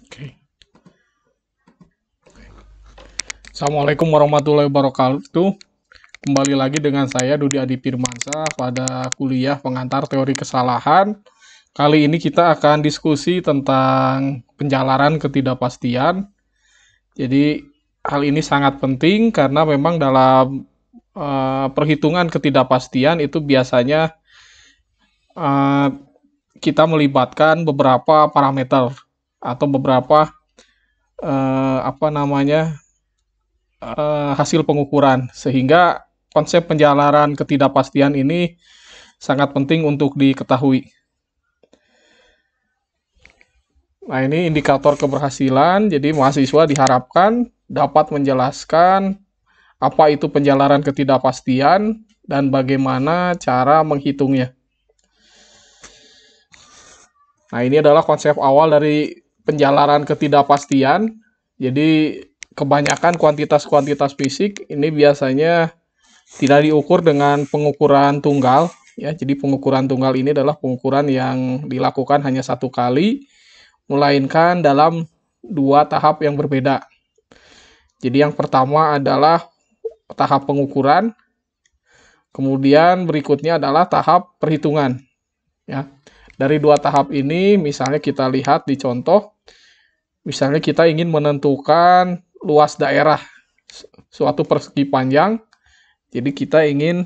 Oke. Assalamualaikum warahmatullahi wabarakatuh. Kembali lagi dengan saya Dudi Adi Firmansyah pada kuliah pengantar teori kesalahan. Kali ini kita akan diskusi tentang penjalaran ketidakpastian. Jadi hal ini sangat penting karena memang dalam perhitungan ketidakpastian itu biasanya eh, kita melibatkan beberapa parameter atau beberapa hasil pengukuran, sehingga konsep penjalaran ketidakpastian ini sangat penting untuk diketahui. Nah, ini indikator keberhasilan, jadi mahasiswa diharapkan dapat menjelaskan apa itu penjalaran ketidakpastian dan bagaimana cara menghitungnya. Nah, ini adalah konsep awal dari penjalaran ketidakpastian. Jadi, kebanyakan kuantitas-kuantitas fisik ini biasanya tidak diukur dengan pengukuran tunggal. Ya, jadi pengukuran tunggal ini adalah pengukuran yang dilakukan hanya satu kali, melainkan dalam dua tahap yang berbeda. Jadi yang pertama adalah tahap pengukuran, kemudian berikutnya adalah tahap perhitungan. Ya, dari dua tahap ini, misalnya kita lihat di contoh, misalnya kita ingin menentukan luas daerah suatu persegi panjang, jadi kita ingin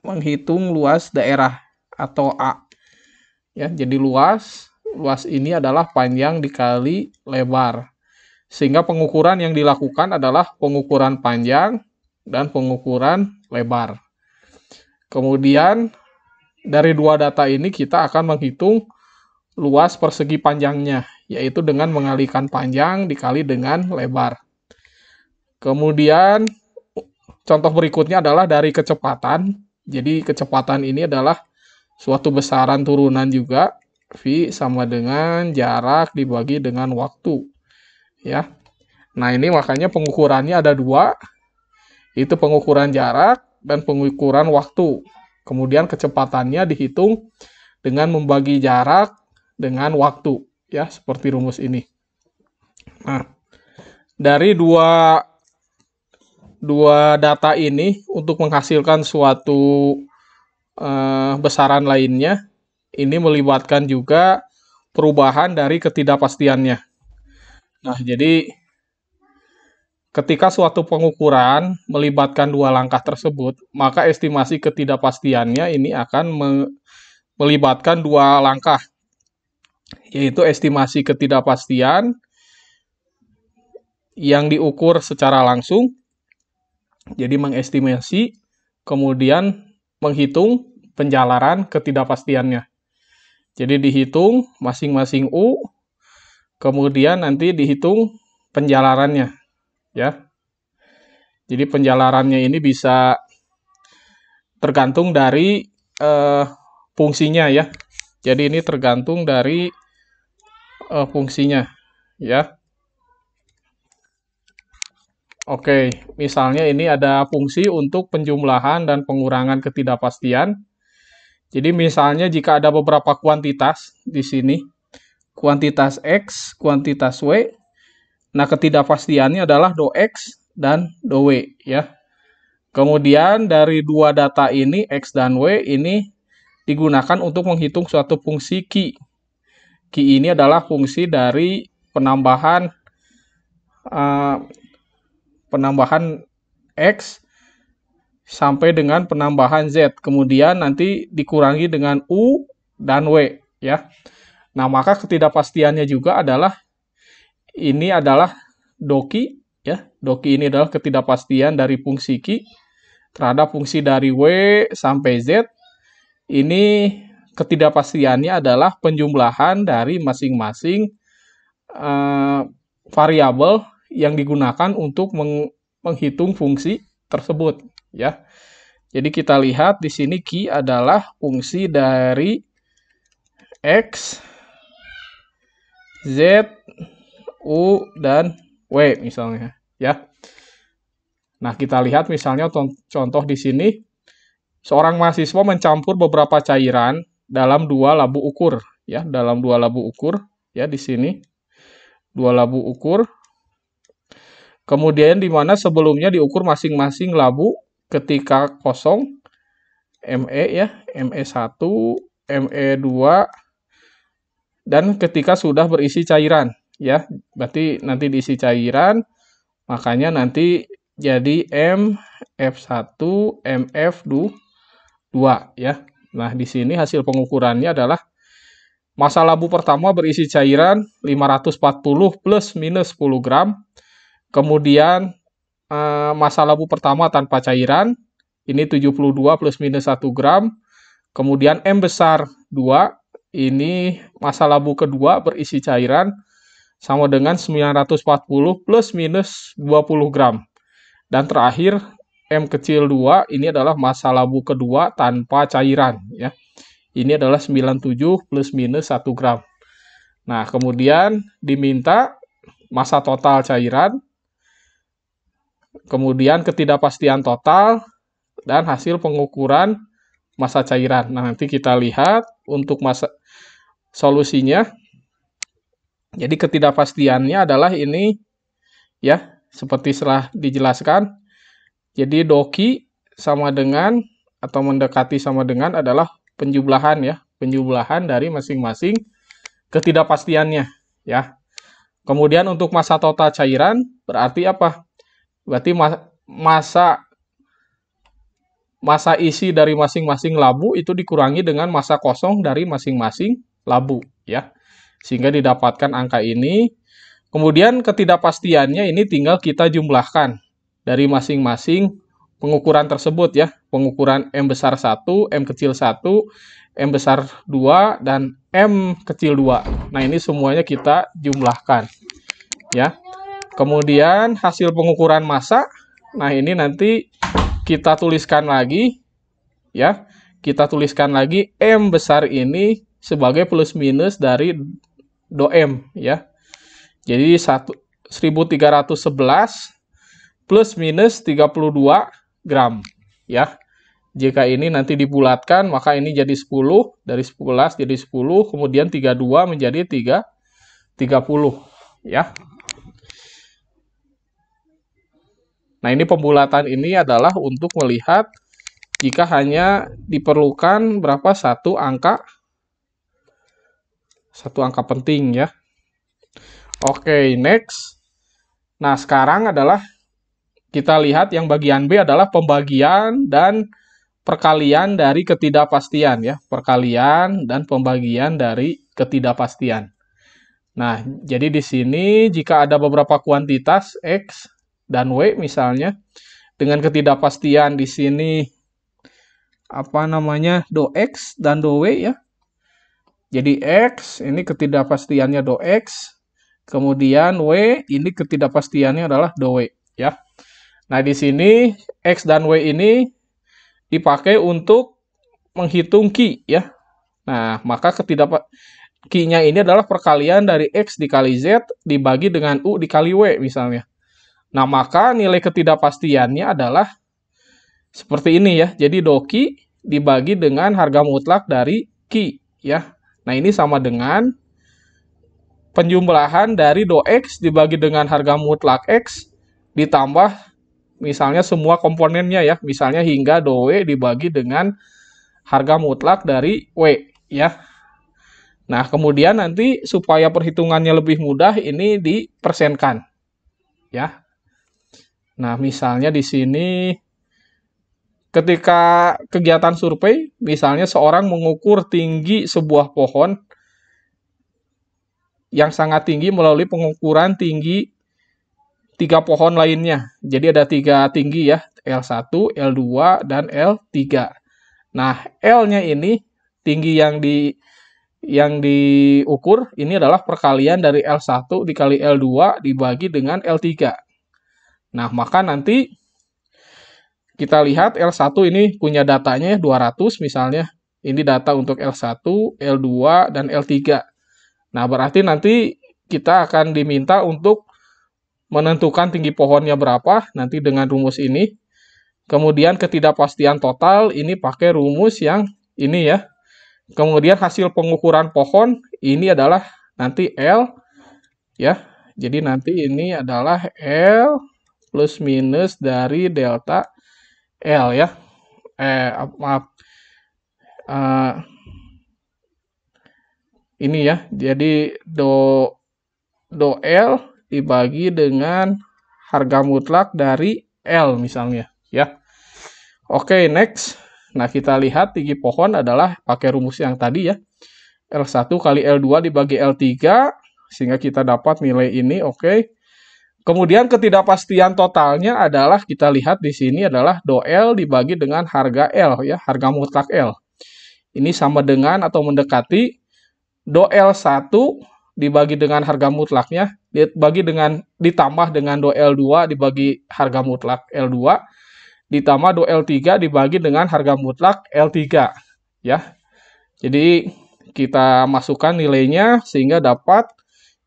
menghitung luas daerah atau A. Ya, jadi luas ini adalah panjang dikali lebar. Sehingga pengukuran yang dilakukan adalah pengukuran panjang dan pengukuran lebar. Kemudian dari dua data ini kita akan menghitung luas persegi panjangnya, yaitu dengan mengalikan panjang dikali dengan lebar. Kemudian contoh berikutnya adalah dari kecepatan. Jadi kecepatan ini adalah suatu besaran turunan juga. V sama dengan jarak dibagi dengan waktu. Ya. Nah, ini makanya pengukurannya ada dua. Itu pengukuran jarak dan pengukuran waktu. Kemudian kecepatannya dihitung dengan membagi jarak dengan waktu. Ya, seperti rumus ini. Nah, dari dua data ini untuk menghasilkan suatu besaran lainnya, ini melibatkan juga perubahan dari ketidakpastiannya. Nah, jadi ketika suatu pengukuran melibatkan dua langkah tersebut, maka estimasi ketidakpastiannya ini akan melibatkan dua langkah, yaitu estimasi ketidakpastian yang diukur secara langsung, jadi mengestimasi, kemudian menghitung penjalaran ketidakpastiannya. Jadi dihitung masing-masing U, kemudian nanti dihitung penjalarannya, ya. Jadi penjalarannya ini bisa tergantung dari fungsinya, ya. Jadi ini tergantung dari fungsinya, ya. Oke, misalnya ini ada fungsi untuk penjumlahan dan pengurangan ketidakpastian. Jadi misalnya jika ada beberapa kuantitas di sini, kuantitas X, kuantitas Y, nah ketidakpastiannya adalah do X dan do Y, ya. Kemudian dari dua data ini, X dan Y, ini digunakan untuk menghitung suatu fungsi Q. Q ini adalah fungsi dari penambahan X sampai dengan penambahan Z. Kemudian nanti dikurangi dengan U dan W, ya. Nah, maka ketidakpastiannya juga adalah ini adalah doki, ya. Doki ini adalah ketidakpastian dari fungsi Q terhadap fungsi dari W sampai Z. Ini ketidakpastiannya adalah penjumlahan dari masing-masing variabel yang digunakan untuk menghitung fungsi tersebut, ya. Jadi kita lihat di sini Q adalah fungsi dari X, Z, U, dan W misalnya, ya. Nah, kita lihat misalnya contoh di sini, seorang mahasiswa mencampur beberapa cairan dalam dua labu ukur, ya, dalam dua labu ukur, ya, di sini. 2 labu ukur. Kemudian di mana sebelumnya diukur masing-masing labu ketika kosong, ME ya, ME1, ME2, dan ketika sudah berisi cairan ya. Berarti nanti diisi cairan, makanya nanti jadi MF1, MF2 ya. Nah, di sini hasil pengukurannya adalah massa labu pertama berisi cairan 540 plus minus 10 gram. Kemudian massa labu pertama tanpa cairan, ini 72 plus minus 1 gram. Kemudian M besar 2, ini massa labu kedua berisi cairan, sama dengan 940 plus minus 20 gram. Dan terakhir, M kecil 2, ini adalah massa labu kedua tanpa cairan. Ya. Ini adalah 97 plus minus 1 gram. Nah, kemudian diminta massa total cairan, kemudian ketidakpastian total, dan hasil pengukuran massa cairan. Nah, nanti kita lihat untuk solusinya. Jadi ketidakpastiannya adalah ini ya, seperti setelah dijelaskan. Jadi doki sama dengan atau mendekati sama dengan adalah penjumlahan ya, penjumlahan dari masing-masing ketidakpastiannya ya. Kemudian untuk massa total cairan berarti apa? Berarti massa isi dari masing-masing labu itu dikurangi dengan massa kosong dari masing-masing labu ya. Sehingga didapatkan angka ini. Kemudian ketidakpastiannya ini tinggal kita jumlahkan dari masing-masing pengukuran tersebut ya. Pengukuran M besar 1, M kecil 1, M besar 2, dan M kecil 2. Nah, ini semuanya kita jumlahkan ya. Kemudian hasil pengukuran massa, nah ini nanti kita tuliskan lagi ya. Kita tuliskan lagi M besar ini sebagai plus minus dari do-M ya. Jadi 1311 plus minus 32 gram ya. Jika ini nanti dibulatkan, maka ini jadi 10, dari 11 jadi 10, kemudian 32 menjadi 30 ya. Nah, ini pembulatan ini adalah untuk melihat jika hanya diperlukan berapa satu angka penting ya. Oke, next. Nah, sekarang adalah kita lihat yang bagian B adalah pembagian dan perkalian dari ketidakpastian ya. Perkalian dan pembagian dari ketidakpastian. Nah, jadi di sini jika ada beberapa kuantitas X dan W misalnya, dengan ketidakpastian di sini do X dan do W ya. Jadi X ini ketidakpastiannya do X, kemudian W ini ketidakpastiannya adalah do W ya. Nah, di sini X dan W ini dipakai untuk menghitung Q ya. Nah, maka Q-nya ini adalah perkalian dari X dikali Z dibagi dengan U dikali W misalnya. Nah, maka nilai ketidakpastiannya adalah seperti ini ya. Jadi do Q dibagi dengan harga mutlak dari Q ya. Nah, ini sama dengan penjumlahan dari do X dibagi dengan harga mutlak X ditambah misalnya semua komponennya ya. Misalnya hingga do W dibagi dengan harga mutlak dari W ya. Nah, kemudian nanti supaya perhitungannya lebih mudah ini dipersenkan ya. Nah, misalnya di sini ketika kegiatan survei, misalnya seorang mengukur tinggi sebuah pohon yang sangat tinggi melalui pengukuran tinggi 3 pohon lainnya. Jadi ada 3 tinggi ya, L1, L2, dan L3. Nah, L-nya ini, tinggi yang diukur, ini adalah perkalian dari L1 dikali L2 dibagi dengan L3. Nah, maka nanti kita lihat L1 ini punya datanya 200 misalnya. Ini data untuk L1, L2, dan L3. Nah, berarti nanti kita akan diminta untuk menentukan tinggi pohonnya berapa, nanti dengan rumus ini. Kemudian ketidakpastian total, ini pakai rumus yang ini ya. Kemudian hasil pengukuran pohon, ini adalah nanti L, ya. Jadi nanti ini adalah L plus minus dari delta L ya. Maaf. Ini ya. Jadi do L dibagi dengan harga mutlak dari L misalnya ya. Oke, next. Nah, kita lihat tinggi pohon adalah pakai rumus yang tadi ya. L1 kali L2 dibagi L3 sehingga kita dapat nilai ini, oke. Kemudian ketidakpastian totalnya adalah kita lihat di sini adalah do L dibagi dengan harga L ya, harga mutlak L. Ini sama dengan atau mendekati do L1 dibagi dengan harga mutlaknya ditambah dengan do L2 dibagi harga mutlak L2 ditambah do L3 dibagi dengan harga mutlak L3 ya. Jadi kita masukkan nilainya sehingga dapat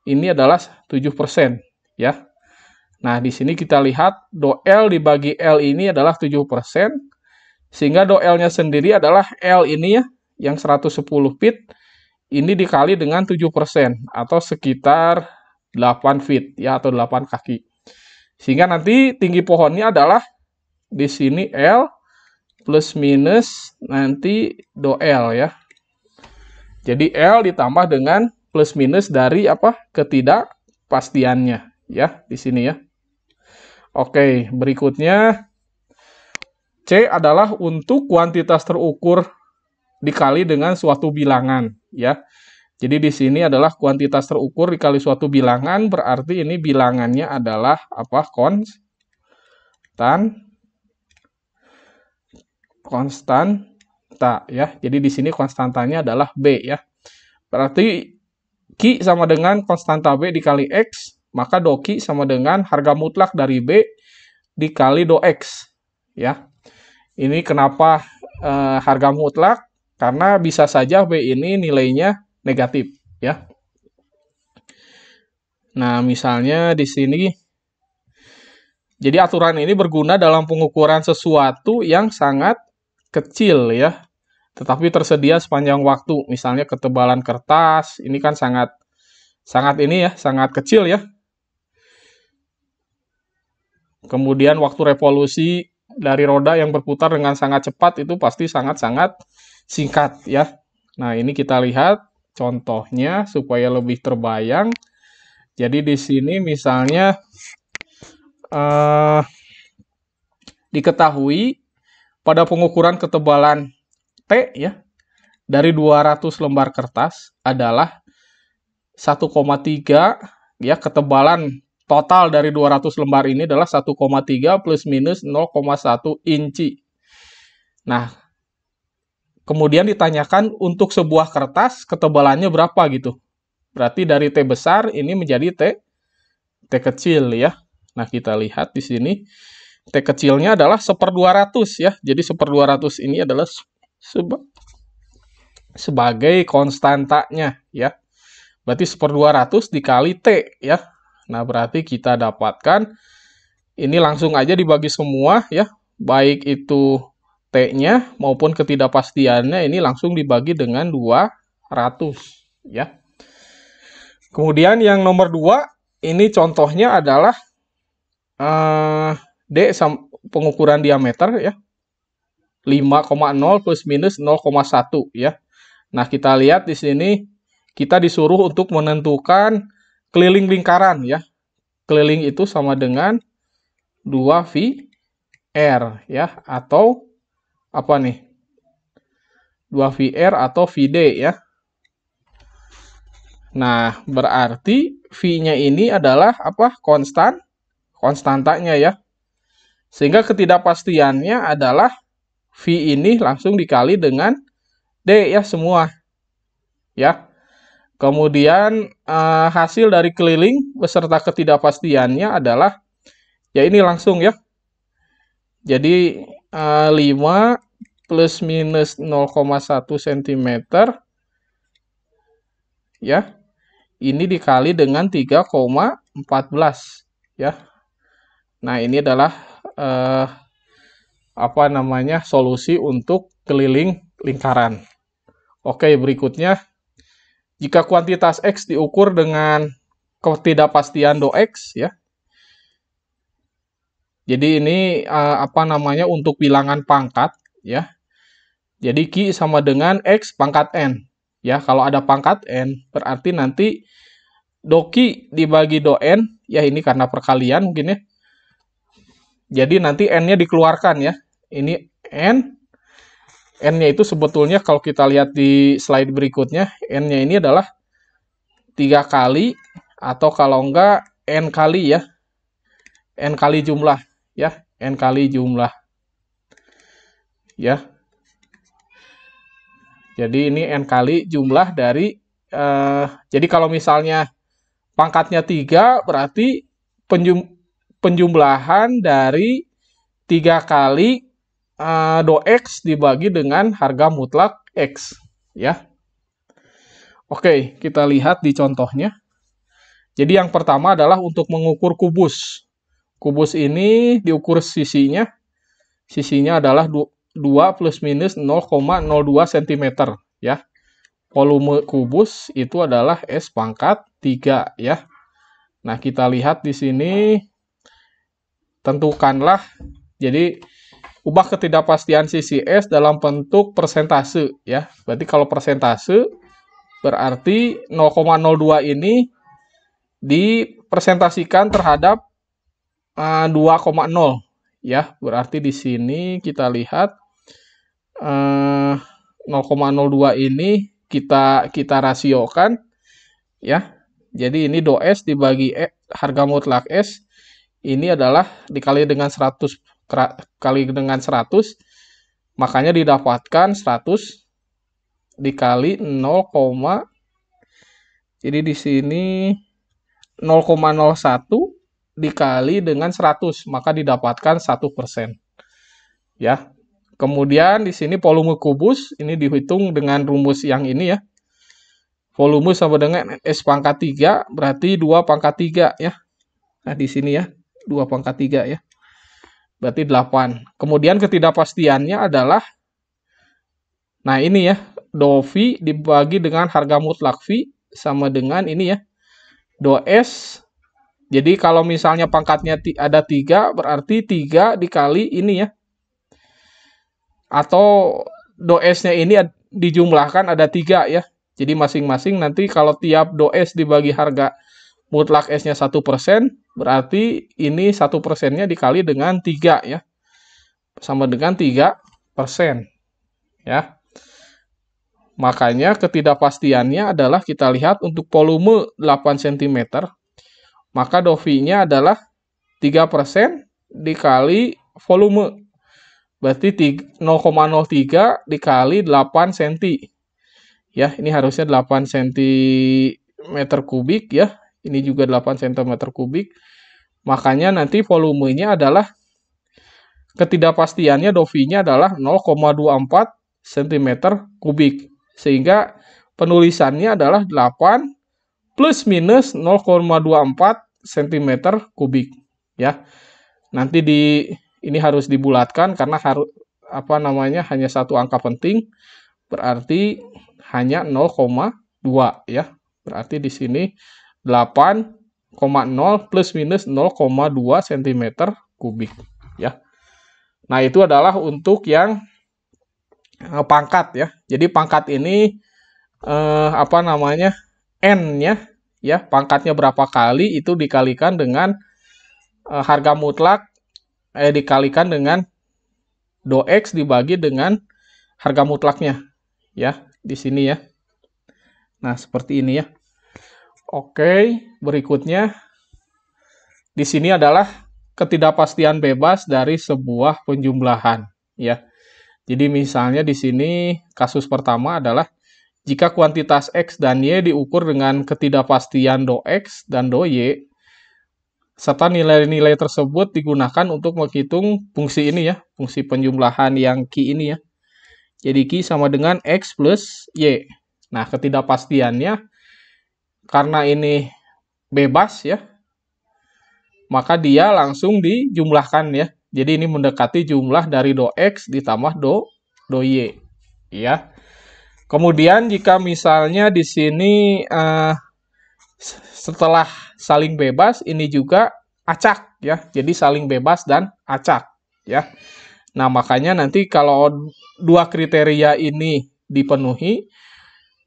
ini adalah 7% ya. Nah, di sini kita lihat do L dibagi L ini adalah 7%, sehingga do L-nya sendiri adalah L ini ya, yang 110 feet, ini dikali dengan 7%, atau sekitar 8 feet ya, atau 8 kaki. Sehingga nanti tinggi pohonnya adalah di sini L plus minus nanti do L ya. Jadi L ditambah dengan plus minus dari apa? Ketidakpastiannya ya di sini ya. Oke, berikutnya C adalah untuk kuantitas terukur dikali dengan suatu bilangan ya. Jadi di sini adalah kuantitas terukur dikali suatu bilangan, berarti ini bilangannya adalah apa? Konstanta ya. Jadi di sini konstantanya adalah B ya. Berarti Q sama dengan konstanta B dikali X, maka do Q sama dengan harga mutlak dari B dikali do X ya. Ini kenapa harga mutlak? Karena bisa saja B ini nilainya negatif ya. Nah, misalnya di sini jadi aturan ini berguna dalam pengukuran sesuatu yang sangat kecil ya, tetapi tersedia sepanjang waktu. Misalnya ketebalan kertas, ini kan sangat ini ya, sangat kecil ya. Kemudian waktu revolusi dari roda yang berputar dengan sangat cepat itu pasti sangat-sangat singkat ya. Nah, ini kita lihat contohnya supaya lebih terbayang. Jadi di sini misalnya diketahui pada pengukuran ketebalan T ya dari 200 lembar kertas adalah 1,3 ya, ketebalan total dari 200 lembar ini adalah 1,3 plus minus 0,1 inci. Nah, kemudian ditanyakan untuk sebuah kertas ketebalannya berapa gitu. Berarti dari T besar ini menjadi T kecil ya. Nah, kita lihat di sini T kecilnya adalah 1/200 ya. Jadi 1/200 ini adalah sebagai konstantanya ya. Berarti 1/200 dikali T ya. Nah, berarti kita dapatkan ini langsung aja dibagi semua ya. Baik itu T-nya maupun ketidakpastiannya ini langsung dibagi dengan 200 ya. Kemudian yang nomor 2 ini contohnya adalah D pengukuran diameter ya. 5,0 plus minus 0,1 ya. Nah, kita lihat di sini kita disuruh untuk menentukan keliling lingkaran ya. Keliling itu sama dengan 2VR ya, atau apa nih? 2VR atau VD ya. Nah, berarti V-nya ini adalah apa? Konstantanya ya. Sehingga ketidakpastiannya adalah V ini langsung dikali dengan D ya semua. Ya. Kemudian hasil dari keliling beserta ketidakpastiannya adalah ya ini langsung ya. Jadi 5 plus minus 0,1 cm ya. Ini dikali dengan 3,14 ya. Nah, ini adalah apa namanya? Solusi untuk keliling lingkaran. Oke, berikutnya jika kuantitas X diukur dengan ketidakpastian do X ya. Jadi ini apa namanya untuk bilangan pangkat ya. Jadi Q sama dengan X pangkat N. Ya, kalau ada pangkat N berarti nanti do Q dibagi do N, ya ini karena perkalian mungkin ya. Jadi nanti N-nya dikeluarkan ya. Ini N. N-nya itu sebetulnya kalau kita lihat di slide berikutnya, N-nya ini adalah 3 kali atau kalau enggak N kali ya. N kali jumlah ya. N kali jumlah. Ya. Jadi ini N kali jumlah dari, jadi kalau misalnya pangkatnya 3, berarti penjumlahan dari 3 kali do X dibagi dengan harga mutlak X. Ya. Oke, kita lihat di contohnya. Jadi yang pertama adalah untuk mengukur kubus. Kubus ini diukur sisinya. Sisinya adalah 2 plus minus 0,02 cm ya. Volume kubus itu adalah S pangkat 3 ya. Nah, kita lihat di sini tentukanlah, jadi ubah ketidakpastian sisi S dalam bentuk persentase ya. Berarti kalau persentase berarti 0,02 ini dipresentasikan terhadap 2,0 ya. Berarti di sini kita lihat 0,02 ini kita rasiokan ya. Jadi ini do S dibagi harga mutlak S ini adalah dikali dengan 100 kali dengan 100, makanya didapatkan 100 dikali 0, jadi di sini 0,01 dikali dengan 100, maka didapatkan 1% ya. Kemudian di sini volume kubus ini dihitung dengan rumus yang ini ya. Volume sama dengan S pangkat 3 berarti 2 pangkat 3 ya. Nah, di sini ya, 2 pangkat 3 ya. Berarti 8. Kemudian ketidakpastiannya adalah, nah ini ya, do V dibagi dengan harga mutlak V sama dengan ini ya, do S. Jadi kalau misalnya pangkatnya ada 3, berarti 3 dikali ini ya. Atau do S-nya ini dijumlahkan ada 3 ya. Jadi masing-masing nanti kalau tiap do S dibagi harga mutlak S-nya 1%, berarti ini 1%-nya dikali dengan 3 ya. Sama dengan 3% ya. Makanya ketidakpastiannya adalah kita lihat untuk volume 8 cm, maka do V-nya adalah 3% dikali volume. Berarti 0,03 dikali 8 cm. Ya, ini harusnya 8 cm kubik ya. Ini juga 8 cm kubik. Makanya nanti volumenya adalah, ketidakpastiannya do V-nya adalah 0,24 cm kubik. Sehingga penulisannya adalah 8 plus minus 0,24 cm kubik ya. Nanti ini harus dibulatkan karena harus hanya satu angka penting, berarti hanya 0,2 ya. Berarti di sini 8,0 plus minus 0,2 cm kubik ya. Nah, itu adalah untuk yang pangkat ya. Jadi pangkat ini N-nya ya, pangkatnya berapa kali itu dikalikan dengan harga mutlak dikalikan dengan do X dibagi dengan harga mutlaknya ya, di sini ya. Nah, seperti ini ya. Oke, berikutnya di sini adalah ketidakpastian bebas dari sebuah penjumlahan ya. Jadi misalnya di sini kasus pertama adalah jika kuantitas X dan Y diukur dengan ketidakpastian do X dan do Y, serta nilai-nilai tersebut digunakan untuk menghitung fungsi ini ya, fungsi penjumlahan yang Q ini ya. Jadi Q sama dengan X plus Y. Nah, ketidakpastiannya karena ini bebas ya, maka dia langsung dijumlahkan ya. Jadi ini mendekati jumlah dari do X ditambah do Y ya. Kemudian jika misalnya di sini setelah saling bebas ini juga acak ya. Jadi saling bebas dan acak ya. Nah, makanya nanti kalau dua kriteria ini dipenuhi,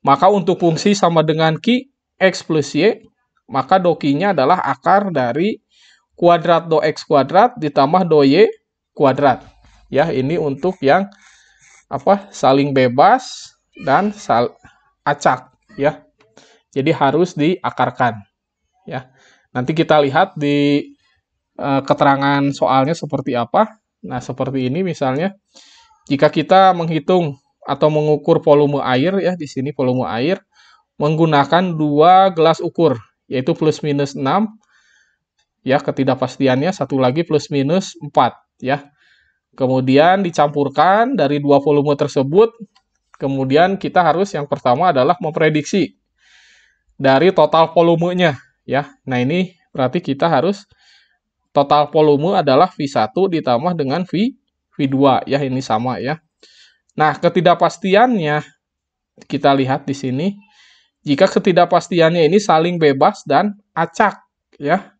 maka untuk fungsi sama dengan Ki X plus Y, maka dokinya adalah akar dari kuadrat do X kuadrat ditambah do Y kuadrat. Ya, ini untuk yang saling bebas dan acak ya. Jadi harus diakarkan ya. Nanti kita lihat di keterangan soalnya seperti apa. Nah, seperti ini misalnya, jika kita menghitung atau mengukur volume air ya, di sini volume air menggunakan 2 gelas ukur, yaitu plus minus 6 ya, ketidakpastiannya, satu lagi plus minus 4 ya. Kemudian dicampurkan dari 2 volume tersebut, kemudian kita harus yang pertama adalah memprediksi dari total volumenya ya. Nah, ini berarti kita harus total volume adalah V1 ditambah dengan V2 ya, ini sama ya. Nah, ketidakpastiannya kita lihat di sini. Jika ketidakpastiannya ini saling bebas dan acak ya.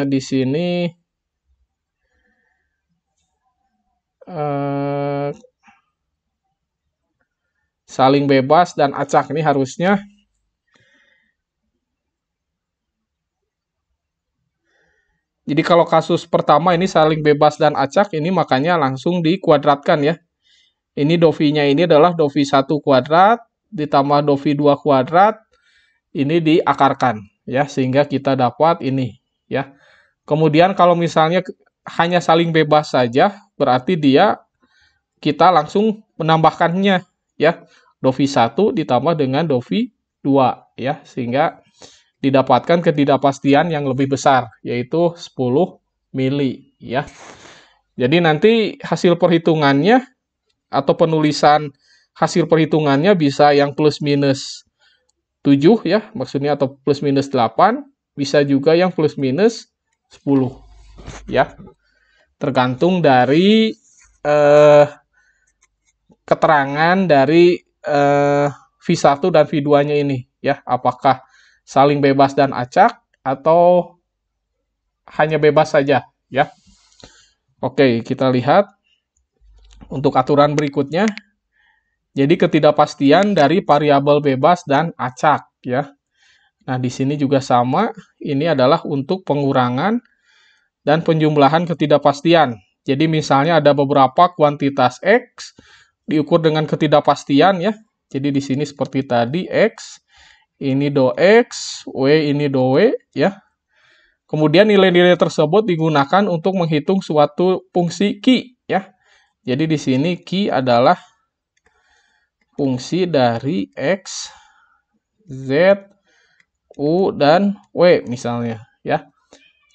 Di sini saling bebas dan acak ini harusnya jadi kalau kasus pertama ini saling bebas dan acak, ini makanya langsung dikuadratkan ya. Ini dovinya ini adalah dovi 1 kuadrat ditambah dovi 2 kuadrat, ini diakarkan ya, sehingga kita dapat ini ya. Kemudian kalau misalnya hanya saling bebas saja, berarti kita langsung menambahkannya ya. Dovi 1 ditambah dengan dovi 2 ya, sehingga didapatkan ketidakpastian yang lebih besar, yaitu 10 mili ya. Jadi nanti hasil perhitungannya atau penulisan hasil perhitungannya bisa yang plus minus 7 ya, maksudnya, atau plus minus 8, bisa juga yang plus minus 10 ya. Tergantung dari keterangan dari V1 dan V2-nya ini ya, apakah saling bebas dan acak atau hanya bebas saja ya. Oke, kita lihat untuk aturan berikutnya. Jadi ketidakpastian dari variabel bebas dan acak ya. Nah, di sini juga sama, ini adalah untuk pengurangan dan penjumlahan ketidakpastian. Jadi misalnya ada beberapa kuantitas X diukur dengan ketidakpastian ya. Jadi di sini seperti tadi X, ini do X, W ini do W ya. Kemudian nilai-nilai tersebut digunakan untuk menghitung suatu fungsi Ki ya. Jadi di sini Ki adalah fungsi dari X, Z, U, dan W misalnya ya.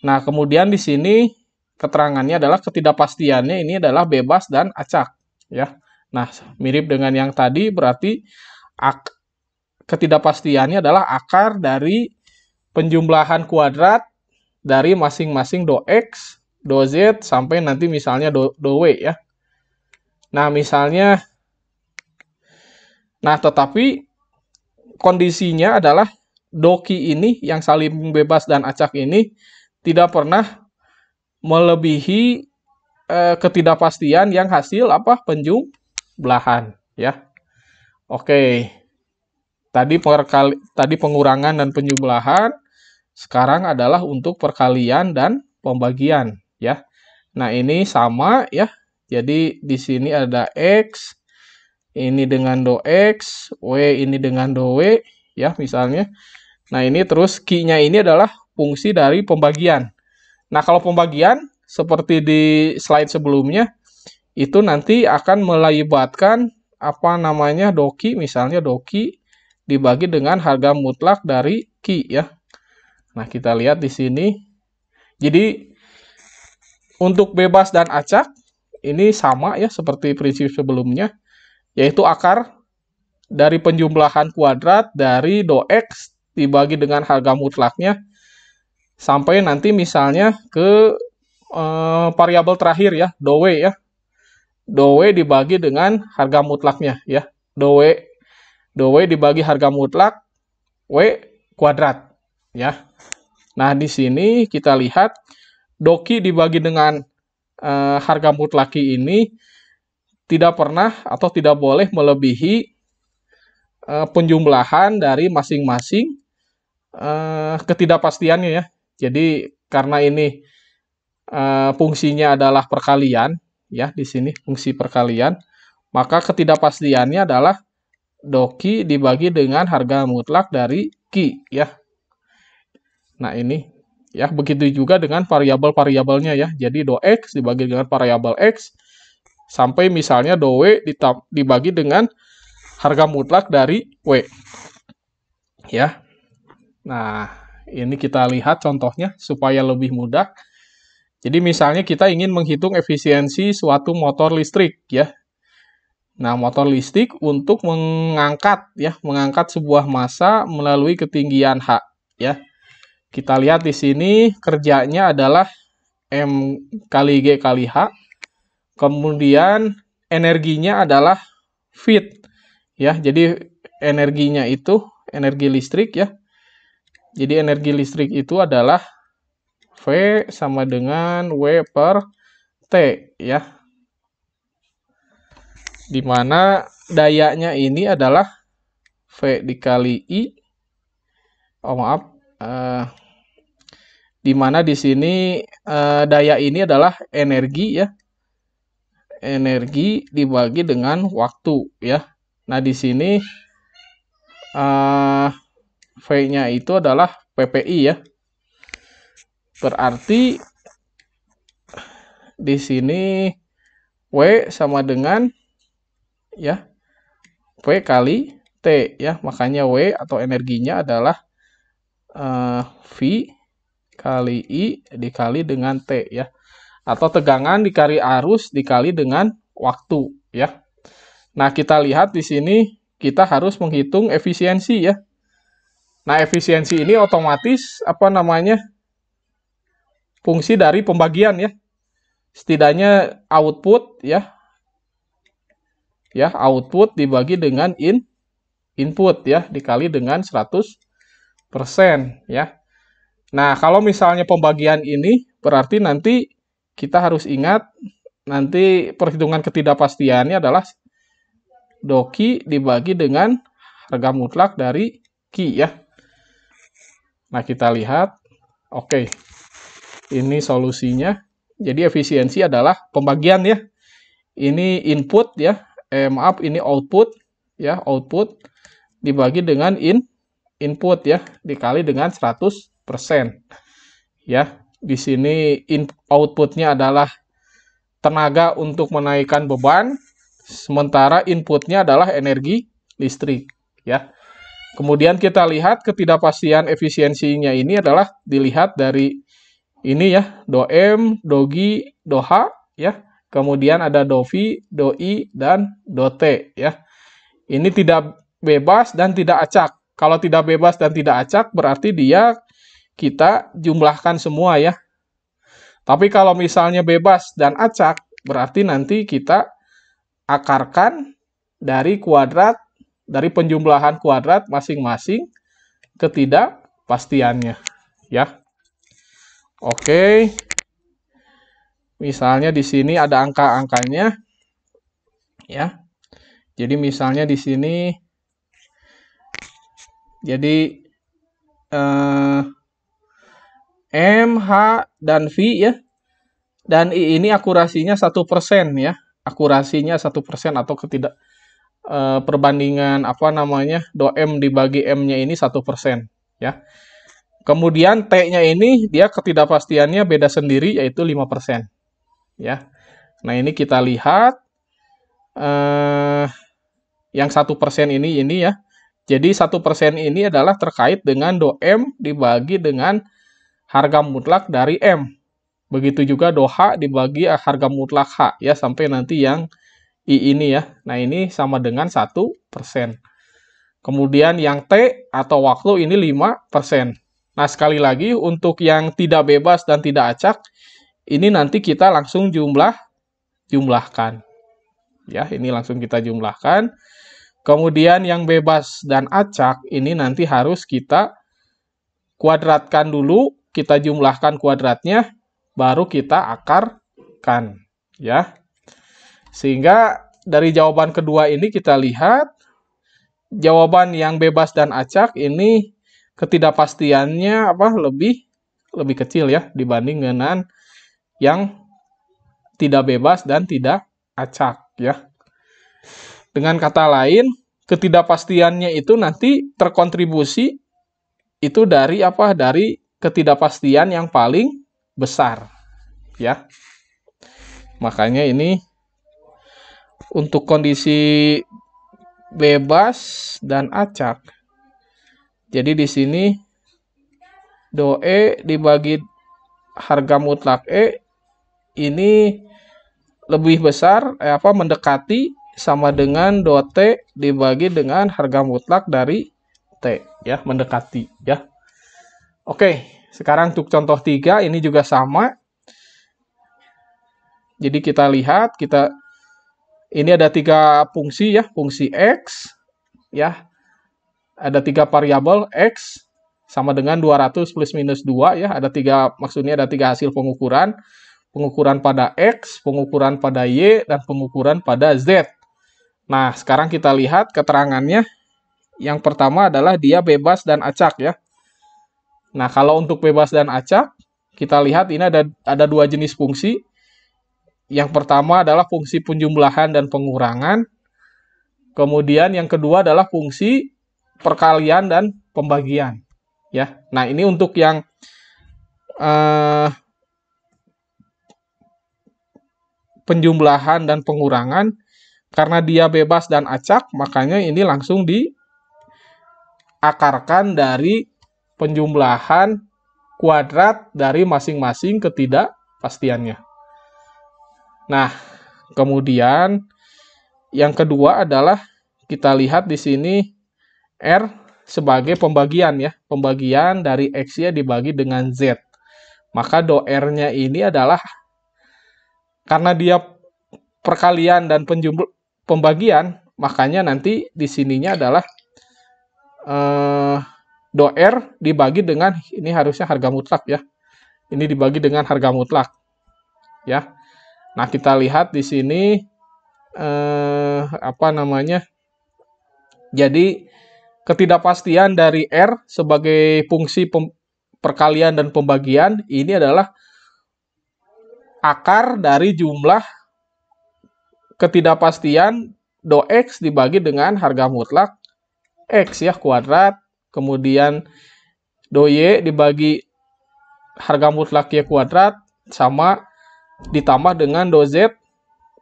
Nah, kemudian di sini keterangannya adalah ketidakpastiannya ini adalah bebas dan acak ya. Nah, mirip dengan yang tadi, berarti ketidakpastiannya adalah akar dari penjumlahan kuadrat dari masing-masing do X, do Z, sampai nanti misalnya do W ya. Nah, misalnya, tetapi kondisinya adalah doki ini yang saling bebas dan acak ini tidak pernah melebihi ketidakpastian yang hasil penjumlahan ya. Oke. Tadi pengurangan dan penjumlahan, sekarang adalah untuk perkalian dan pembagian ya. Nah, ini sama ya. Jadi di sini ada X ini dengan do X, W ini dengan do W ya misalnya. Nah, ini terus Ki-nya ini adalah fungsi dari pembagian. Nah, kalau pembagian seperti di slide sebelumnya, itu nanti akan melibatkan doki, misalnya doki dibagi dengan harga mutlak dari Ki ya. Nah, kita lihat di sini. Jadi untuk bebas dan acak ini sama ya seperti prinsip sebelumnya, yaitu akar dari penjumlahan kuadrat dari do X dibagi dengan harga mutlaknya sampai nanti misalnya ke variabel terakhir ya, do W ya. Do W dibagi dengan harga mutlaknya ya. Do W do W dibagi harga mutlak W kuadrat, ya. Nah, di sini kita lihat do Q dibagi dengan harga mutlak Q ini tidak pernah atau tidak boleh melebihi penjumlahan dari masing-masing ketidakpastiannya, ya. Jadi karena ini fungsinya adalah perkalian, ya, di sini fungsi perkalian, maka ketidakpastiannya adalah do Q dibagi dengan harga mutlak dari Q, ya. Nah, ini, ya, begitu juga dengan variabel-variabelnya, ya. Jadi do X dibagi dengan variabel X, sampai misalnya do W dibagi dengan harga mutlak dari W, ya. Nah, ini kita lihat contohnya supaya lebih mudah. Jadi misalnya kita ingin menghitung efisiensi suatu motor listrik, ya. Nah, motor listrik untuk mengangkat sebuah massa melalui ketinggian H, ya. Kita lihat di sini kerjanya adalah M kali G kali H. Kemudian energinya adalah Vt, ya. Jadi energinya itu energi listrik, ya. Jadi energi listrik itu adalah V sama dengan W per T, ya. Dimana dayanya ini adalah V dikali I. Oh, maaf. Dimana di sini daya ini adalah energi, ya. Energi dibagi dengan waktu, ya. Nah, di sini V-nya itu adalah PPI, ya. Berarti di sini W sama dengan, ya, V kali T, ya. Makanya W atau energinya adalah V kali I dikali dengan T, ya. Atau tegangan dikali arus dikali dengan waktu, ya. Nah, kita lihat di sini kita harus menghitung efisiensi, ya. Nah, efisiensi ini otomatis fungsi dari pembagian, ya. Setidaknya output, ya. Ya, output dibagi dengan input, ya, dikali dengan 100%, ya. Nah, kalau misalnya pembagian ini berarti nanti kita harus ingat nanti perhitungan ketidakpastiannya adalah do Q dibagi dengan harga mutlak dari Q, ya. Nah, kita lihat. Oke. Ini solusinya. Jadi efisiensi adalah pembagian, ya. Ini input, ya. Maaf, ini output, ya. Output dibagi dengan input, ya, dikali dengan 100%. Ya. Di sini outputnya adalah tenaga untuk menaikkan beban, sementara inputnya adalah energi listrik, ya. Kemudian kita lihat ketidakpastian efisiensinya ini adalah dilihat dari ini, ya, do M, do G, do H, ya. Kemudian ada do V, do I, dan do T, ya. Ini tidak bebas dan tidak acak. Kalau tidak bebas dan tidak acak berarti kita jumlahkan semua, ya. Tapi kalau misalnya bebas dan acak berarti nanti kita akarkan dari penjumlahan kuadrat masing-masing ketidakpastiannya, ya. Oke. Misalnya di sini ada angka-angkanya, ya. Jadi misalnya di sini jadi M, H, dan V, ya. Dan I ini akurasinya 1%, ya. Akurasinya 1% atau perbandingan do M dibagi M-nya ini 1%, ya. Kemudian T-nya ini dia ketidakpastiannya beda sendiri yaitu 5%, ya. Nah, ini kita lihat yang 1% ini, ya. Jadi 1% ini adalah terkait dengan do M dibagi dengan harga mutlak dari M. Begitu juga do H dibagi harga mutlak H, ya, sampai nanti yang I ini, ya. Nah, ini sama dengan 1%. Kemudian yang T atau waktu ini 5%. Nah, sekali lagi untuk yang tidak bebas dan tidak acak, ini nanti kita langsung jumlahkan. Ya, ini langsung kita jumlahkan. Kemudian yang bebas dan acak ini nanti harus kita kuadratkan dulu, kita jumlahkan kuadratnya, baru kita akarkan, ya. Sehingga dari jawaban kedua ini kita lihat jawaban yang bebas dan acak ini ketidakpastiannya lebih kecil ya dibanding dengan yang tidak bebas dan tidak acak ya. Dengan kata lain, ketidakpastiannya itu nanti terkontribusi itu dari Dari ketidakpastian yang paling besar ya. Makanya ini untuk kondisi bebas dan acak. Jadi di sini do E dibagi harga mutlak E ini lebih besar mendekati sama dengan do T dibagi dengan harga mutlak dari T ya, mendekati ya. Oke, sekarang untuk contoh 3 ini juga sama. Jadi kita lihat ini ada 3 fungsi ya, fungsi X ya. Ada 3 variabel X sama dengan 200 plus minus 2 ya. Maksudnya ada 3 hasil pengukuran. Pengukuran pada X, pengukuran pada Y, dan pengukuran pada Z. Nah, sekarang kita lihat keterangannya. Yang pertama adalah dia bebas dan acak ya. Nah, kalau untuk bebas dan acak, kita lihat ini ada 2 jenis fungsi. Yang pertama adalah fungsi penjumlahan dan pengurangan. Kemudian yang kedua adalah fungsi perkalian dan pembagian. Ya. Nah, ini untuk yang penjumlahan dan pengurangan, karena dia bebas dan acak, makanya ini langsung diakarkan dari penjumlahan kuadrat dari masing-masing ketidakpastiannya. Nah, kemudian yang kedua adalah kita lihat di sini R sebagai pembagian ya, pembagian dari X-nya dibagi dengan Z. Maka do R-nya ini adalah karena dia perkalian dan pembagian, makanya nanti di sininya adalah do R dibagi dengan, ini harusnya harga mutlak ya. Ini dibagi dengan harga mutlak. Ya. Nah, kita lihat di sini Jadi ketidakpastian dari R sebagai fungsi perkalian dan pembagian ini adalah akar dari jumlah ketidakpastian do X dibagi dengan harga mutlak X ya kuadrat, kemudian do Y dibagi harga mutlak Y kuadrat sama ditambah dengan do Z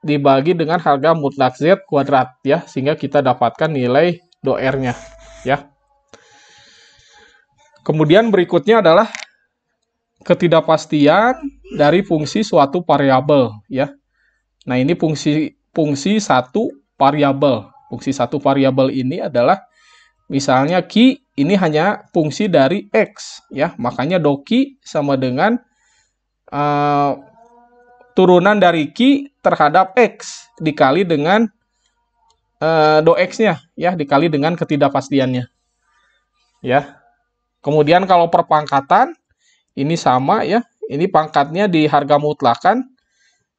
dibagi dengan harga mutlak Z kuadrat ya, sehingga kita dapatkan nilai do R-nya ya. Kemudian berikutnya adalah ketidakpastian dari fungsi suatu variabel ya. Nah, ini fungsi satu variabel. Fungsi satu variabel ini adalah misalnya Q ini hanya fungsi dari X ya. Makanya do Q sama dengan turunan dari Q terhadap X dikali dengan do X-nya ya, dikali dengan ketidakpastiannya. Ya. Kemudian kalau perpangkatan ini sama ya. Ini pangkatnya di harga mutlakan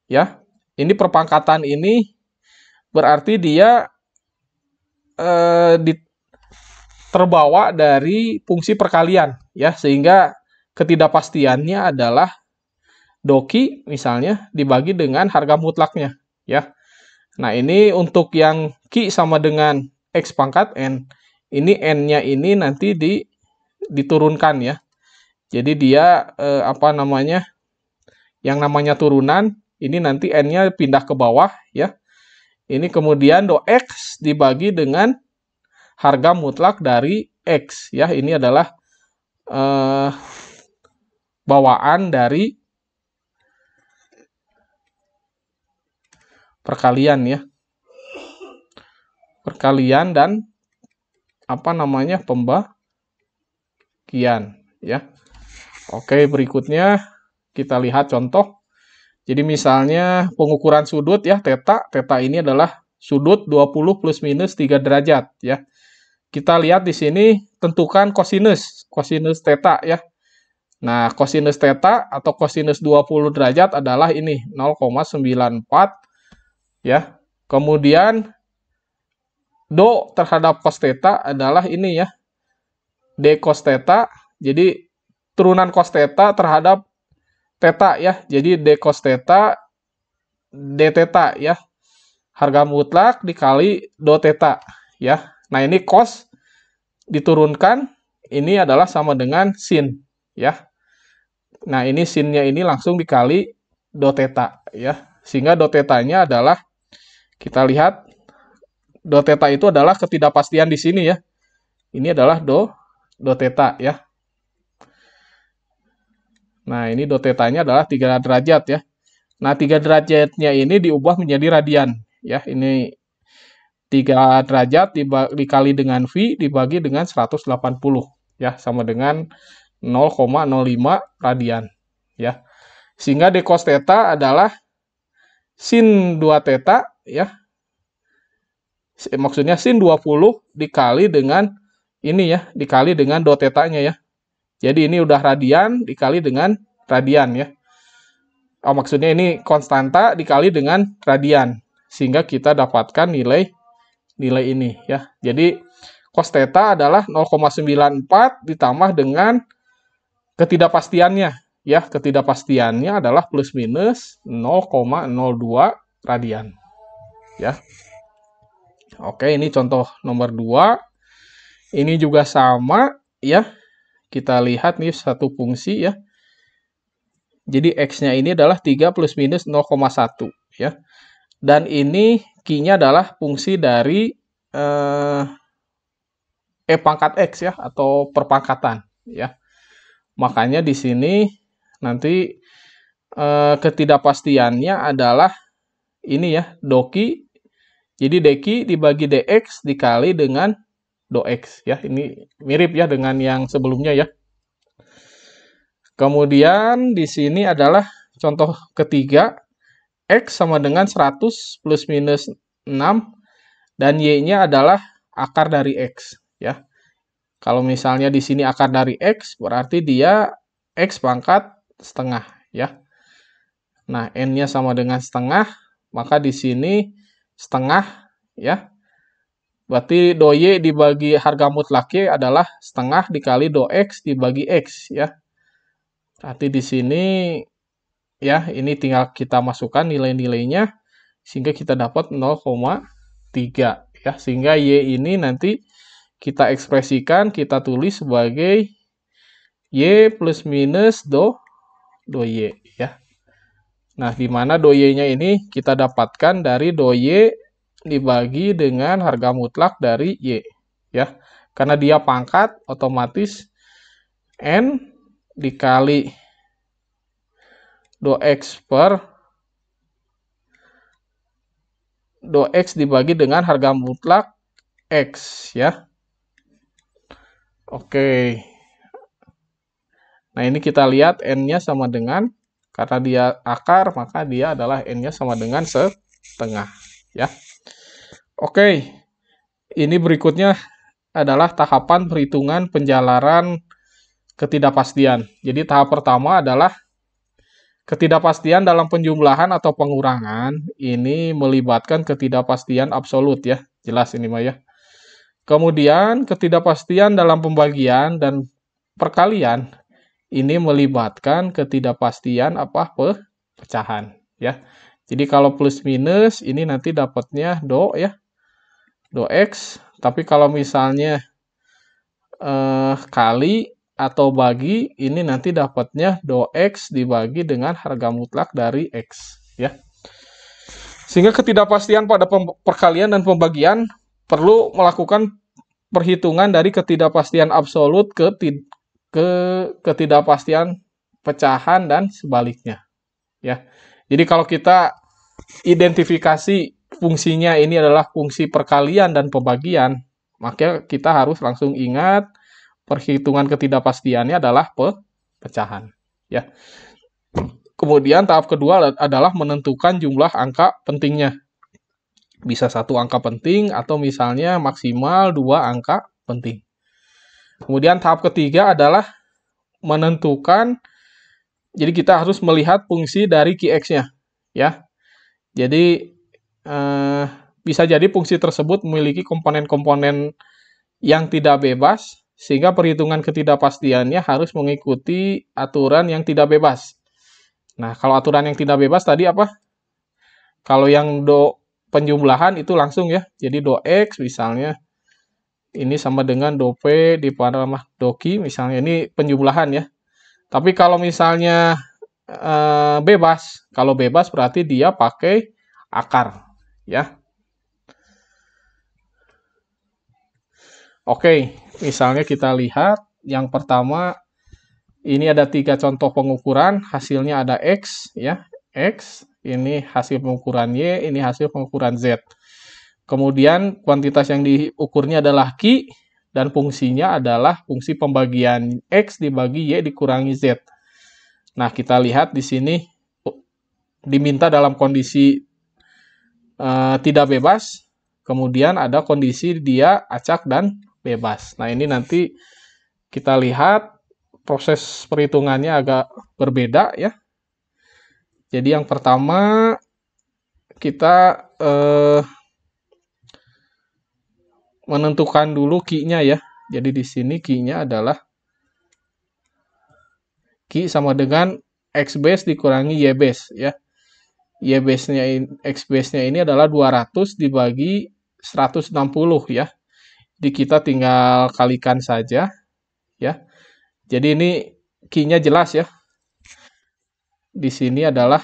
ya. Ini perpangkatan ini berarti dia terbawa dari fungsi perkalian ya, sehingga ketidakpastiannya adalah do Q misalnya dibagi dengan harga mutlaknya ya. Nah, ini untuk yang Q sama dengan X pangkat N, ini N-nya ini nanti diturunkan ya. Jadi dia yang namanya turunan, ini nanti N-nya pindah ke bawah ya. Ini kemudian do X dibagi dengan harga mutlak dari X ya. Ini adalah bawaan dari perkalian ya. Perkalian dan pembagian ya. Oke, berikutnya kita lihat contoh. Jadi misalnya pengukuran sudut ya, theta ini adalah sudut 20 plus minus 3 derajat ya. Kita lihat di sini tentukan kosinus theta ya. Nah, kosinus theta atau kosinus 20 derajat adalah ini 0,94 ya. Kemudian do terhadap cos theta adalah ini ya. D cos theta. Jadi turunan cos theta terhadap theta ya. Jadi D cos theta D theta ya. Harga mutlak dikali do theta ya. Nah, ini cos diturunkan ini adalah sama dengan sin ya. Nah, ini sinnya ini langsung dikali do theta ya. Sehingga do theta-nya adalah kita lihat do theta itu adalah ketidakpastian di sini ya. Ini adalah do theta ya. Nah, ini do theta-nya adalah 3 derajat ya. Nah, 3 derajatnya ini diubah menjadi radian ya. Ini 3 derajat dikali dengan V dibagi dengan 180 ya, sama dengan 0,05 radian ya. Sehingga d cos theta adalah sin 2 theta ya. Maksudnya sin 20 dikali dengan ini ya, dikali dengan do theta-nya ya. Jadi ini udah radian dikali dengan radian ya. Oh, maksudnya ini konstanta dikali dengan radian. Sehingga kita dapatkan nilai ini ya. Jadi cos theta adalah 0,94 ditambah dengan ketidakpastiannya ya. Ketidakpastiannya adalah plus minus 0,02 radian ya. Oke, ini contoh nomor 2. Ini juga sama ya. Kita lihat nih satu fungsi ya. Jadi X-nya ini adalah 3 plus minus 0,1 ya. Dan ini Q-nya adalah fungsi dari E pangkat X ya, atau perpangkatan ya. Makanya di sini nanti ketidakpastiannya adalah ini ya, do Q. Jadi dq dibagi dx dikali dengan do x ya. Ini mirip ya dengan yang sebelumnya ya. Kemudian di sini adalah contoh ketiga, x sama dengan 100 plus minus 6 dan y-nya adalah akar dari x ya. Kalau misalnya di sini akar dari x berarti dia x pangkat setengah ya. Nah, n-nya sama dengan setengah, maka di sini setengah ya. Berarti do y dibagi harga mutlak y adalah setengah dikali do x dibagi x ya. Berarti di sini ya, ini tinggal kita masukkan nilai-nilainya sehingga kita dapat 0,3 ya. Sehingga y ini nanti kita ekspresikan, kita tulis sebagai y plus minus do y ya. Nah, di mana do y-nya ini kita dapatkan dari do y dibagi dengan harga mutlak dari y ya. Karena dia pangkat, otomatis n dikali do x per do x dibagi dengan harga mutlak x ya. Oke. Nah, ini kita lihat n-nya sama dengan, karena dia akar, maka dia adalah n-nya sama dengan setengah ya. Oke, ini berikutnya adalah tahapan perhitungan penjalaran ketidakpastian. Jadi tahap pertama adalah ketidakpastian dalam penjumlahan atau pengurangan. Ini melibatkan ketidakpastian absolut ya. Jelas ini Mah ya. Kemudian ketidakpastian dalam pembagian dan perkalian. Ini melibatkan ketidakpastian pecahan ya. Jadi kalau plus minus ini nanti dapatnya do ya. Do x, tapi kalau misalnya kali atau bagi, ini nanti dapatnya do x dibagi dengan harga mutlak dari x ya. Sehingga ketidakpastian pada perkalian dan pembagian perlu melakukan perhitungan dari ketidakpastian absolut ke ketidakpastian pecahan dan sebaliknya ya. Jadi kalau kita identifikasi fungsinya ini adalah fungsi perkalian dan pembagian, maka kita harus langsung ingat perhitungan ketidakpastiannya adalah pecahan ya. Kemudian tahap kedua adalah menentukan jumlah angka pentingnya. Bisa satu angka penting atau misalnya maksimal 2 angka penting. Kemudian tahap ketiga adalah menentukan, jadi kita harus melihat fungsi dari key X-nya, ya. Jadi bisa jadi fungsi tersebut memiliki komponen-komponen yang tidak bebas, sehingga perhitungan ketidakpastiannya harus mengikuti aturan yang tidak bebas. Nah, kalau aturan yang tidak bebas tadi apa? Kalau yang penjumlahan itu langsung ya, jadi do X misalnya, ini sama dengan do P ditambah do Q misalnya, ini penjumlahan ya. Tapi kalau misalnya bebas, kalau bebas berarti dia pakai akar ya. Oke, misalnya kita lihat yang pertama, ini ada 3 contoh pengukuran, hasilnya ada X ya, X, ini hasil pengukuran Y, ini hasil pengukuran Z. Kemudian kuantitas yang diukurnya adalah Q, dan fungsinya adalah fungsi pembagian X dibagi Y dikurangi Z. Nah, kita lihat di sini diminta dalam kondisi tidak bebas, kemudian ada kondisi dia acak dan bebas. Nah, ini nanti kita lihat proses perhitungannya agak berbeda ya. Jadi yang pertama kita menentukan dulu Q-nya ya. Jadi di sini Q-nya adalah Q sama dengan X base dikurangi Y base ya. Y base-nya, X base-nya ini adalah 200 dibagi 160 ya. Jadi kita tinggal kalikan saja ya. Jadi ini Q-nya jelas ya. Di sini adalah,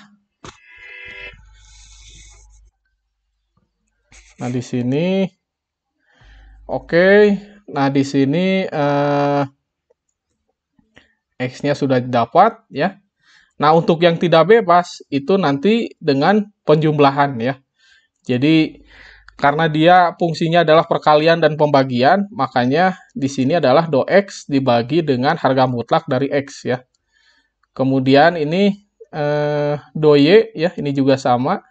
nah di sini oke. Nah di sini X-nya sudah dapat ya. Nah untuk yang tidak bebas itu nanti dengan penjumlahan ya. Jadi karena dia fungsinya adalah perkalian dan pembagian, makanya di sini adalah do X dibagi dengan harga mutlak dari X ya. Kemudian ini do Y ya, ini juga sama.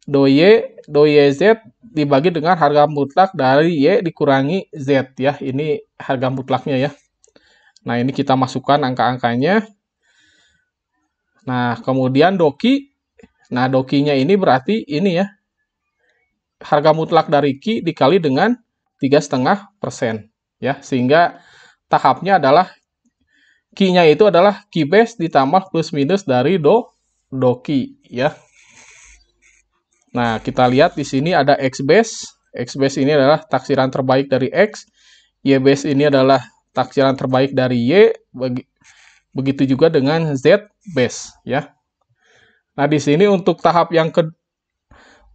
Do YZ dibagi dengan harga mutlak dari Y dikurangi Z ya. Ini harga mutlaknya ya. Nah, ini kita masukkan angka-angkanya. Nah, kemudian do Q. Nah, do Q-nya ini berarti ini ya. Harga mutlak dari Q dikali dengan 3,5% ya. Sehingga tahapnya adalah Q-nya itu adalah Q base ditambah plus minus dari do Q ya. Nah, kita lihat di sini ada X base. X base ini adalah taksiran terbaik dari X. Y base ini adalah taksiran terbaik dari Y. Begitu juga dengan Z base ya. Nah, di sini untuk tahap yang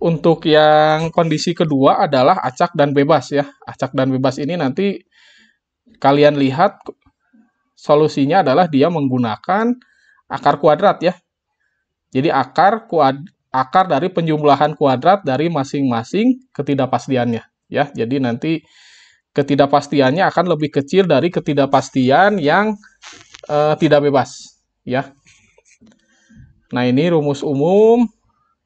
untuk yang kondisi kedua adalah acak dan bebas ya. Acak dan bebas ini nanti kalian lihat solusinya adalah dia menggunakan akar kuadrat ya. Jadi akar dari penjumlahan kuadrat dari masing-masing ketidakpastiannya ya. Jadi nanti ketidakpastiannya akan lebih kecil dari ketidakpastian yang tidak bebas ya. Nah, ini rumus umum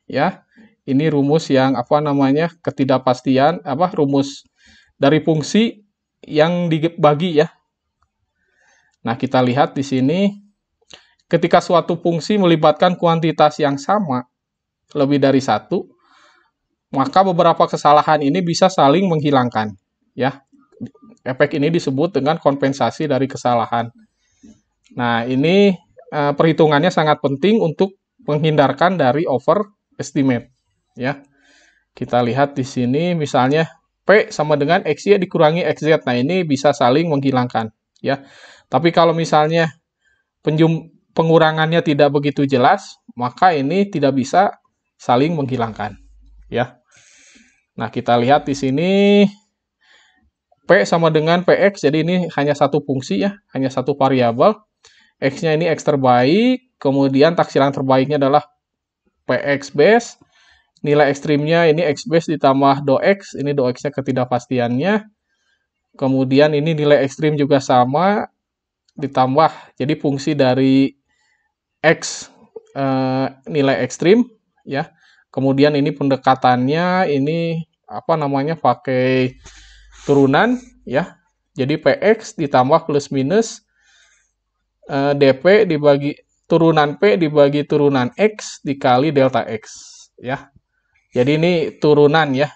ya. Ini rumus yang apa namanya? Ketidakpastian rumus dari fungsi yang dibagi ya. Nah, kita lihat di sini ketika suatu fungsi melibatkan kuantitas yang sama lebih dari satu, maka beberapa kesalahan ini bisa saling menghilangkan ya. Efek ini disebut dengan kompensasi dari kesalahan. Nah, ini perhitungannya sangat penting untuk menghindarkan dari overestimate ya. Kita lihat di sini misalnya P sama dengan XY dikurangi XZ. Nah, ini bisa saling menghilangkan ya. Tapi kalau misalnya pengurangannya tidak begitu jelas, maka ini tidak bisa saling menghilangkan ya. Nah, kita lihat di sini P sama dengan PX, jadi ini hanya satu fungsi ya, hanya satu variabel. X-nya ini X terbaik, kemudian taksiran terbaiknya adalah PX base. Nilai ekstrimnya ini X base ditambah do X, ini do X-nya ketidakpastiannya. Kemudian ini nilai ekstrim juga sama, ditambah, jadi fungsi dari X nilai ekstrim, ya. Kemudian ini pendekatannya ini apa namanya pakai turunan ya. Jadi PX ditambah plus minus DP dibagi turunan P dibagi turunan X dikali delta X ya. Jadi ini turunan ya.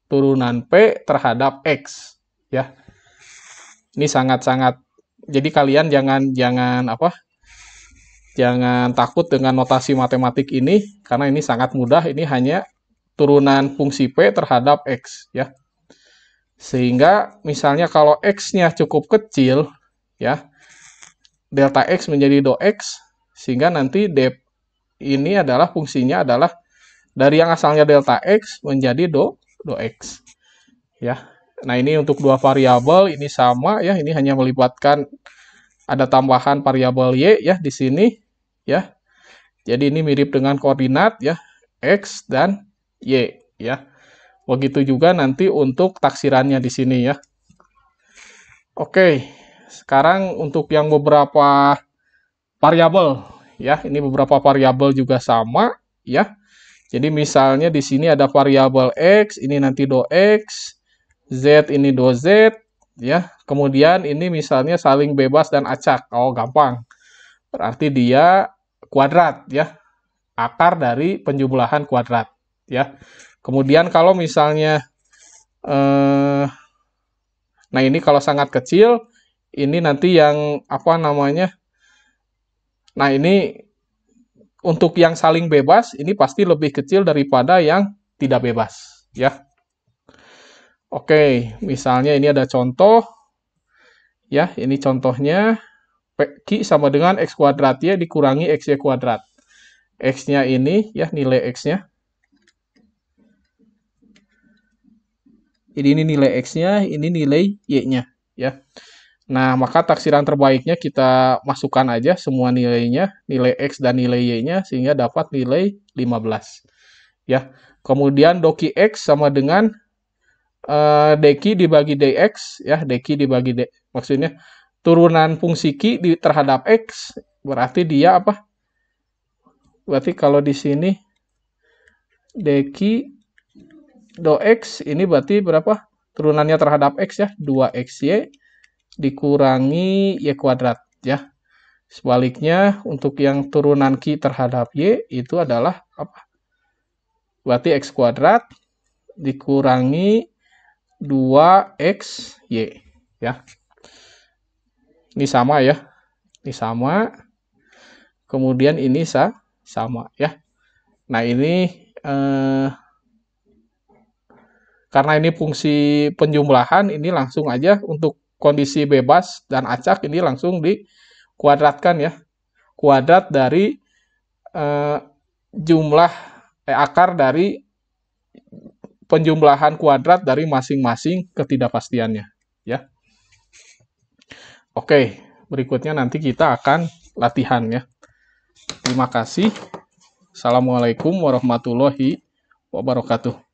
Turunan P terhadap X ya. Ini sangat-sangat, jadi kalian jangan takut dengan notasi matematik ini karena ini sangat mudah. Ini hanya turunan fungsi P terhadap X ya. Sehingga misalnya kalau X-nya cukup kecil ya, delta X menjadi do X, sehingga nanti ini adalah fungsinya adalah dari yang asalnya delta X menjadi do X ya. Nah, ini untuk dua variabel ini sama ya, ini hanya melibatkan ada tambahan variabel Y ya di sini ya. Jadi ini mirip dengan koordinat ya, X dan Y ya. Begitu juga nanti untuk taksirannya di sini ya. Oke, sekarang untuk yang beberapa variabel ya, ini beberapa variabel juga sama ya. Jadi misalnya di sini ada variabel X, ini nanti do X, Z ini do Z ya. Kemudian ini misalnya saling bebas dan acak. Oh, gampang. Berarti dia kuadrat ya. Akar dari penjumlahan kuadrat ya. Kemudian kalau misalnya nah ini kalau sangat kecil, ini nanti yang apa namanya? Nah, ini untuk yang saling bebas ini pasti lebih kecil daripada yang tidak bebas ya. Oke, misalnya ini ada contoh ya, ini contohnya Q sama dengan X kuadrat Y dikurangi XY kuadrat. X-nya ini ya, nilai X-nya. Jadi ini nilai X-nya, ini nilai Y-nya ya. Nah, maka taksiran terbaiknya kita masukkan aja semua nilainya, nilai X dan nilai Y-nya sehingga dapat nilai 15 ya. Kemudian doki X sama dengan dq dibagi dx ya, dq dibagi d, maksudnya turunan fungsi Q terhadap X berarti dia apa? Berarti kalau di sini dq do X ini berarti berapa? Turunannya terhadap X ya, 2XY dikurangi Y kuadrat ya. Sebaliknya untuk yang turunan Q terhadap Y itu adalah apa? Berarti X kuadrat dikurangi 2XY ya. Ini sama ya. Ini sama. Kemudian ini sama ya. Nah, ini karena ini fungsi penjumlahan, ini langsung aja untuk kondisi bebas dan acak ini langsung dikuadratkan ya. Kuadrat dari jumlah akar dari penjumlahan kuadrat dari masing-masing ketidakpastiannya ya. Oke, berikutnya nanti kita akan latihan ya. Terima kasih. Assalamualaikum warahmatullahi wabarakatuh.